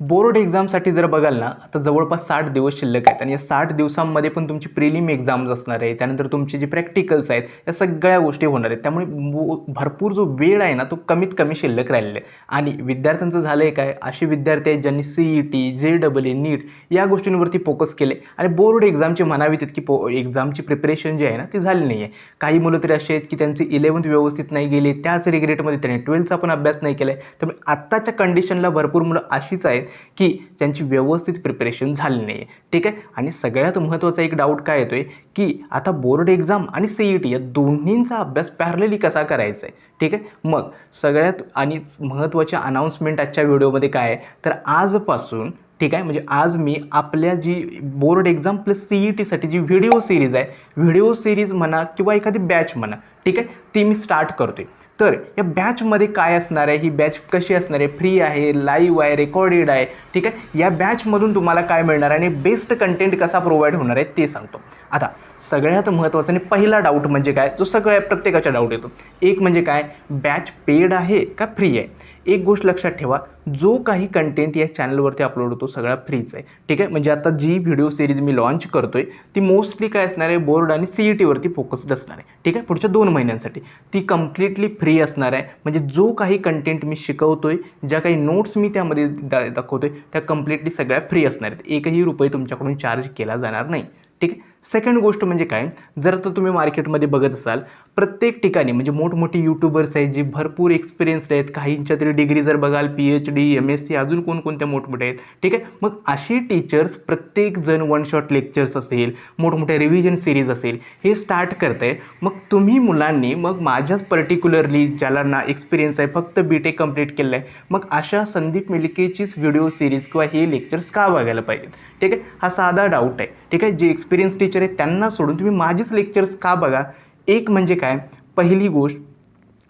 Board एक्झामसाठी जर बघाल ना, आता जवळपास 60 दिवस शिल्लक आहेत आणि या 60 दिवसांमध्ये पण तुमची प्रिलिम एक्झाम्स असणार आहे, त्यानंतर तुमचे जे प्रॅक्टिकल्स आहेत या सगळ्या गोष्टी होणार आहेत. त्यामुळे भरपूर जो वेळ आहे ना तो कमीत कमी शिल्लक राहिलेला आहे. आणि विद्यार्थ्यांचं झालं आहे काय, असे विद्यार्थी आहेत ज्यांनी CET, JEE, नीट या गोष्टींवरती फोकस केले आणि बोर्ड एक्झामची म्हणावी तितकी एक्झामची प्रिपरेशन जी आहे ना ती झाली नाही आहे. काही मुलं तरी असे आहेत की त्यांची 11th व्यवस्थित नाही गेली, त्याच रिग्रेटमध्ये त्यांनी 12thचा पण अभ्यास नाही केला आहे. त्यामुळे आत्ताच्या कंडिशनला भरपूर मुलं अशीच आहेत की त्यांची व्यवस्थित प्रिपरेशन झाली नाही आहे. ठीक आहे. आणि सगळ्यात महत्त्वाचा एक डाऊट काय येतोय की आता बोर्ड एक्झाम आणि CET या दोन्हींचा अभ्यास पॅरलली कसा करायचा आहे. ठीक आहे. मग सगळ्यात आणि महत्त्वाची अनाऊन्समेंट आजच्या व्हिडिओमध्ये काय आहे, तर आजपासून ठीक आहे, म्हणजे आज मी आपल्या जी बोर्ड एक्झाम प्लस CETसाठी जी व्हिडिओ सिरीज आहे, व्हिडिओ सिरीज म्हणा किंवा एखादी बॅच म्हणा, ठीक आहे, ती मी स्टार्ट करतोय. तर या बॅचमध्ये काय असणार आहे, ही बॅच कशी असणार आहे, फ्री आहे, लाईव्ह आहे, रेकॉर्डेड आहे. ठीक आहे. या बॅचमधून तुम्हाला काय मिळणार आहे आणि बेस्ट कंटेंट कसा प्रोव्हाइड होणार आहे ते सांगतो. आता सगळ्यात महत्त्वाचा आणि पहिला डाऊट म्हणजे काय, जो सगळ्या प्रत्येकाचा डाऊट येतो, एक म्हणजे काय, बॅच पेड आहे का फ्री आहे. एक गोष्ट लक्षात ठेवा, जो काही कंटेंट या चॅनलवरती अपलोड होतो सगळा फ्रीच आहे. ठीक आहे. म्हणजे आता जी व्हिडिओ सिरीज मी लॉन्च करतोय ती मोस्टली काय असणार आहे, बोर्ड आणि CETवरती फोकस्ड असणार आहे. ठीक आहे. पुढच्या 2 महिन्यांसाठी ती कम्प्लिटली फ्री असणार आहे. म्हणजे जो काही कंटेंट मी शिकवतोय, ज्या काही नोट्स मी त्यामध्ये दाखवतोय त्या कम्प्लिटली सगळ्या फ्री असणार आहेत. एकही रुपये तुमच्याकडून चार्ज केला जाणार नाही. ठीक आहे. सेकंड गोष्ट म्हणजे काय, जर तर तुम्ही मार्केटमध्ये बघत असाल, प्रत्येक ठिकाणी म्हणजे मोठमोठी यूट्यूबर्स आहेत जे भरपूर एक्सपिरियन्स्ड आहेत, काहींच्या तरी डिग्री जर बघाल PhD, MSc, अजून कोणकोणत्या मोठमोठे आहेत. ठीक आहे. मग अशी टीचर्स प्रत्येकजण वन शॉट लेक्चर्स असेल, मोठमोठ्या रिव्हिजन सिरीज असेल, हे स्टार्ट करत आहे. मग तुम्ही मुलांनी मग माझ्याच पर्टिक्युलरली ज्याला ना एक्सपिरियन्स आहे, फक्त BTech कंप्लीट केलं आहे, मग अशा संदीप मिलकेचीच व्हिडिओ सिरीज किंवा हे लेक्चर्स का बघायला पाहिजेत. ठीक आहे. हा साधा डाऊट आहे. ठीक आहे. जे एक्सपिरियन्स टीचर आहेत त्यांना सोडून तुम्ही माझीच लेक्चर्स का बघा. एक म्हणजे काय, पहिली गोष्ट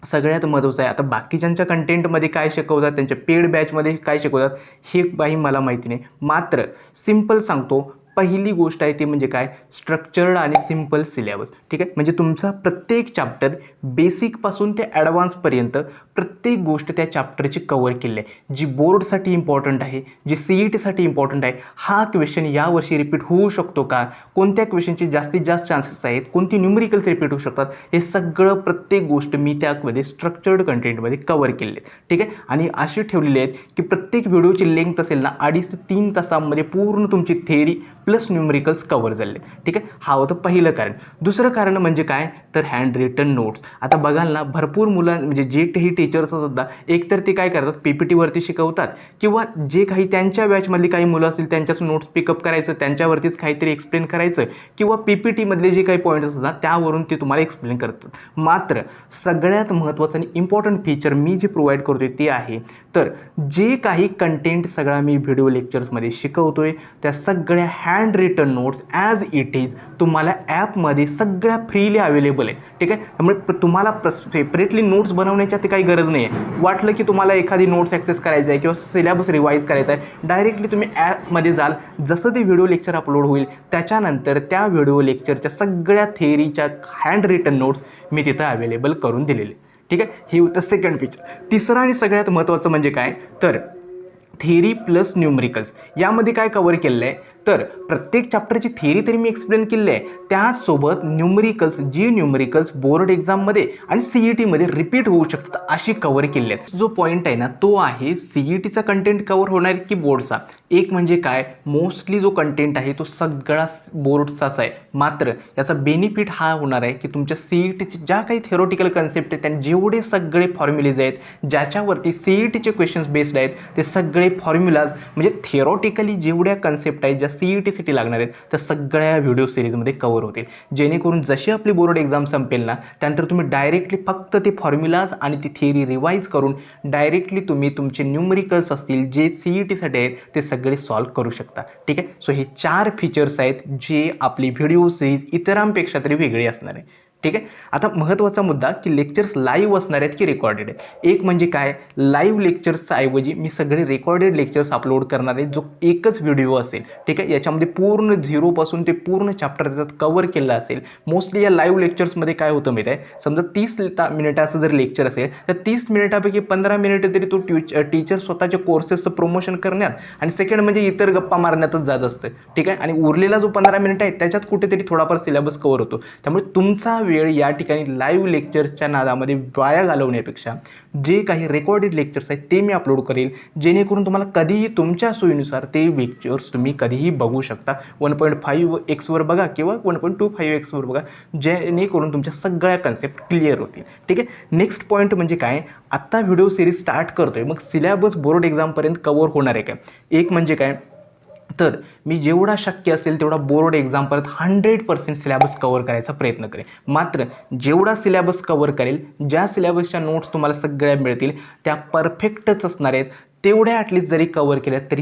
सगळ्यात महत्त्वाचं आहे, आता बाकीच्यांच्या कंटेंटमध्ये काय शिकवतात, त्यांच्या पेड बॅचमध्ये काय शिकवतात हे काही मला माहिती नाही. मात्र सिम्पल सांगतो, पहिली गोष्ट आहे ती म्हणजे काय, स्ट्रक्चर्ड आणि सिम्पल सिलेबस. ठीक आहे. म्हणजे तुमचा प्रत्येक चॅप्टर बेसिकपासून ते ॲडव्हान्सपर्यंत प्रत्येक गोष्ट त्या चॅप्टरची कवर केली आहे. जी बोर्डसाठी इम्पॉर्टंट आहे, जी CETसाठी इम्पॉर्टंट आहे, हा क्वेश्चन यावर्षी रिपीट होऊ शकतो का, कोणत्या क्वेश्चनचे जास्तीत जास्त चान्सेस आहेत, कोणती न्यूमरिकल्स रिपीट होऊ शकतात, हे सगळं प्रत्येक गोष्ट मी त्यामध्ये स्ट्रक्चर्ड कंटेंटमध्ये कवर केले आहेत. ठीक आहे. आणि असे ठेवलेले आहेत की प्रत्येक व्हिडिओची लेंथ असेल ना 2.5 ते 3 तासांमध्ये पूर्ण तुमची थेअरी प्लस न्यूमरिकल्स कवर झाले. ठीक आहे. हा होतं पहिलं कारण. दुसरं कारण म्हणजे काय, तर हँड रिटन नोट्स. आता बघाल ना, भरपूर मुलं म्हणजे जे काही टीचर्स सुद्धा एकतर ते काय करतात, PPTवरती शिकवतात किंवा जे काही त्यांच्या बॅचमधली काही मुलं असतील त्यांच्याच नोट्स पिकअप करायचं, त्यांच्यावरतीच काहीतरी एक्सप्लेन करायचं किंवा PPTमधले जे काही पॉईंट्स असतात त्यावरून ते तुम्हाला एक्सप्लेन करतात. मात्र सगळ्यात महत्त्वाचं आणि इम्पॉर्टंट फीचर मी जे प्रोव्हाइड करतोय ते आहे, तर जे काही कंटेंट सगळा मी व्हिडिओ लेक्चर्समध्ये शिकवतोय त्या सगळ्या hand written notes as it is तुम्हाला ॲपमध्ये सगळ्या फ्रीली अवेलेबल आहे. ठीक आहे. त्यामुळे तुम्हाला सेपरेटली नोट्स बनवण्याची ते काही गरज नाही आहे. वाटलं की तुम्हाला एखादी नोट्स ॲक्सेस करायचं आहे किंवा सिलेबस रिवाईज करायचा आहे, डायरेक्टली तुम्ही ॲपमध्ये जाल, जसं ते व्हिडिओ लेक्चर अपलोड होईल त्याच्यानंतर त्या व्हिडिओ लेक्चरच्या सगळ्या थेअरीच्या हँड रिटन नोट्स मी तिथं अवेलेबल करून दिलेले. ठीक आहे. हे होतं सेकंड फीचर. तिसरं आणि सगळ्यात महत्त्वाचं म्हणजे काय, तर थेअरी प्लस न्यूमरिकल्स यामध्ये काय कवर केलेलं आहे, तर प्रत्येक चॅप्टरची थेअरी तरी मी एक्सप्लेन केली आहे, त्याचसोबत न्यूमरिकल्स, जी न्यूमरिकल्स बोर्ड एक्झाममध्ये आणि CETमध्ये रिपीट होऊ शकतात अशी कवर केली आहेत. जो पॉईंट आहे ना तो आहे CETचा कंटेंट कवर होणार की बोर्डचा. एक म्हणजे काय, मोस्टली जो कंटेंट आहे तो सगळा बोर्डचाच आहे. मात्र याचा बेनिफिट हा होणार आहे की तुमच्या CETची ज्या काही थेरोटिकल कन्सेप्ट आहेत त्यांनी जेवढे सगळे फॉर्म्युलेज आहेत, ज्याच्यावरती CETचे क्वेश्चन्स बेस्ड आहेत, ते सगळे फॉर्म्युलाज म्हणजे थेरोटिकली जेवढ्या कन्सेप्ट आहेत ज्या CETसाठी लागणार आहेत त्या सगळ्या व्हिडिओ सिरीजमध्ये कवर होतील. जेणेकरून जशी आपली बोर्ड एक्झाम संपेल ना, त्यानंतर तुम्ही डायरेक्टली फक्त ते फॉर्म्युलाज आणि ती थेअरी रिवाईज करून डायरेक्टली तुम्ही तुमचे न्यूमरिकल्स असतील जे CETसाठी आहेत ते सगळे सॉल्व्ह करू शकता. ठीक आहे. सो हे 4 फीचर्स आहेत जे आपली व्हिडिओ सिरीज इतरांपेक्षा तरी वेगळी असणार आहे. ठीक आहे. आता महत्त्वाचा मुद्दा की लेक्चर्स लाईव्ह असणार आहेत की रेकॉर्डेड आहेत. एक म्हणजे काय, लाईव्ह लेक्चर्सच्या ऐवजी मी सगळे रेकॉर्डेड लेक्चर्स अपलोड करणार आहे, जो एकच व्हिडिओ असेल. ठीक आहे. याच्यामध्ये पूर्ण झिरोपासून ते पूर्ण चॅप्टर त्याच्यात कव्हर केलं असेल. मोस्टली या लाईव्ह लेक्चर्समध्ये काय होतं माहीत आहे, समजा 30 मिनिटाचं जर लेक्चर असेल तर 30 मिनिटापैकी 15 मिनिटं तरी तो टीचर स्वतःच्या कोर्सेसचं प्रमोशन करण्यात आणि सेकंड म्हणजे इतर गप्पा मारण्यातच जात असतं. ठीक आहे. आणि उरलेला जो 15 मिनिटं आहे त्याच्यात कुठेतरी थोडाफार सिलेबस कव्हर होतो. त्यामुळे तुमचा वेळ या ठिकाणी लाईव्ह लेक्चर्सच्या नादामध्ये वाया घालवण्यापेक्षा जे काही रेकॉर्डेड लेक्चर्स आहेत ते मी अपलोड करेल, जेणेकरून तुम्हाला कधीही तुमच्या सोयीनुसार ते लेक्चर्स तुम्ही कधीही बघू शकता. 1.5x बघा किंवा 1.25x बघा, जेणेकरून तुमच्या सगळ्या कन्सेप्ट क्लिअर होतील. ठीक आहे. नेक्स्ट पॉईंट म्हणजे काय, आत्ता व्हिडिओ सिरीज स्टार्ट करतोय, मग सिलेबस बोर्ड एक्झामपर्यंत कव्हर होणार आहे काय. एक म्हणजे काय, तर मी जेवढा शक्य असेल तेवढा बोर्ड एक्झामपर्यंत 100% सिलेबस कव्हर करायचा प्रयत्न करेन. मात्र जेवढा सिलेबस कव्हर करेल, ज्या सिलेबसच्या नोट्स तुम्हाला सगळ्या मिळतील त्या परफेक्टच असणार आहेत, तेवढ्या ॲटलिस्ट जरी कव्हर केल्या तरी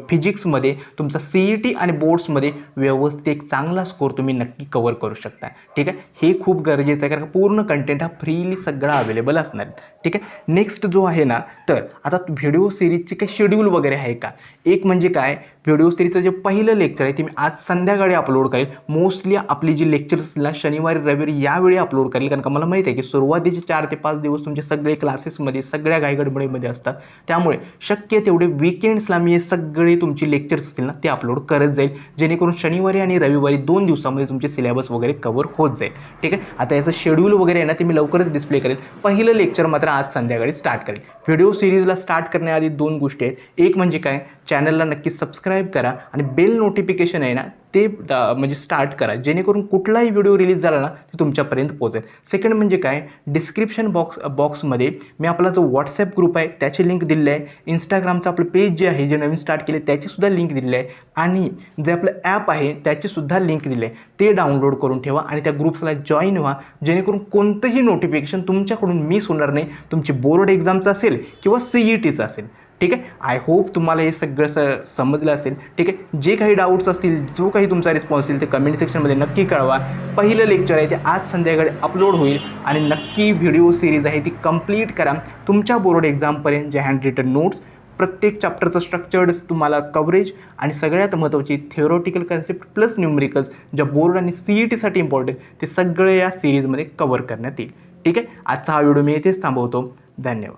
फिजिक्समध्ये तुमचा CET आणि बोर्ड्समध्ये व्यवस्थित एक चांगला स्कोर तुम्ही नक्की कव्हर करू शकता. ठीक आहे. हे खूप गरजेचं आहे, कारण पूर्ण कंटेंट हा फ्रीली सगळा अवेलेबल असणार आहे. ठीक आहे. नेक्स्ट जो आहे ना, तर आता व्हिडिओ सिरीजची काही शेड्यूल वगैरे आहे का. एक म्हणजे काय, व्हिडिओ सिरीजचं जे पहिलं लेक्चर आहे ते मी आज संध्याकाळी अपलोड करेल. मोस्टली आपली जी लेक्चर्स असतील ना शनिवारी रविवारी यावेळी अपलोड करेल, कारण का मला माहिती आहे की सुरुवातीचे 4 ते 5 दिवस तुमचे सगळे क्लासेसमध्ये सगळ्या घाईगडबडीमध्ये असतात. त्यामुळे शक्य तेवढे विकेंड्सला मी हे सगळे तुमची लेक्चर्स असतील ना ते अपलोड करत जाईल, जेणेकरून शनिवारी आणि रविवारी 2 दिवसामध्ये तुमचे सिलेबस वगैरे कव्हर होत जाईल. ठीक आहे. आता याचं शेड्यूल वगैरे आहे ना ते मी लवकरच डिस्प्ले करेल. पहिलं लेक्चर मात्र आज संध्याकाळी स्टार्ट करेल. व्हिडिओ सिरीजला स्टार्ट करण्याआधी 2 गोष्टी आहेत. एक म्हणजे काय, चॅनलला नक्की सबस्क्राईब करा आणि बेल नोटिफिकेशन आहे ना ते म्हणजे स्टार्ट करा, जेणेकरून कुठलाही व्हिडिओ रिलीज झाला ना ते तुमच्यापर्यंत पोहोचेल. सेकंड म्हणजे काय, डिस्क्रिप्शन बॉक्समध्ये मी आपला जो व्हॉट्सॲप ग्रुप आहे त्याची लिंक दिलेली आहे. इंस्टाग्रामचं आपलं पेज जे आहे जे नवीन स्टार्ट केले त्याचीसुद्धा लिंक दिलेली आहे आणि जे आपलं ॲप आहे त्याचीसुद्धा लिंक दिली आहे. ते डाउनलोड करून ठेवा आणि त्या ग्रुप्सला जॉईन व्हा, जेणेकरून कोणतंही नोटिफिकेशन तुमच्याकडून मिस होणार नाही. तुमची बोर्ड एक्झामचं असेल किंवा CETचं असेल. ठीक आहे. आय होप तुम्हाला हे सगळं समजलं असेल. ठीक आहे. जे काही डाऊट्स असतील, जो काही तुमचा रिस्पॉन्स येईल ते कमेंट सेक्शनमध्ये नक्की कळवा. पहिलं लेक्चर आहे ते आज संध्याकाळी अपलोड होईल आणि नक्की व्हिडिओ सिरीज आहे ती कंप्लीट करा. तुमच्या बोर्ड एक्झामपर्यंत जे हँड रिटन नोट्स, प्रत्येक चॅप्टरचं स्ट्रक्चर्ड तुम्हाला कव्हरेज आणि सगळ्यात महत्त्वाची थिओरॉटिकल कन्सेप्ट प्लस न्यूमरिकल्स ज्या बोर्ड आणि CETसाठी इम्पॉर्टंट ते सगळे या सिरीजमध्ये कव्हर करण्यात येईल. ठीक आहे. आजचा हा व्हिडिओ मी इथेच थांबवतो. धन्यवाद.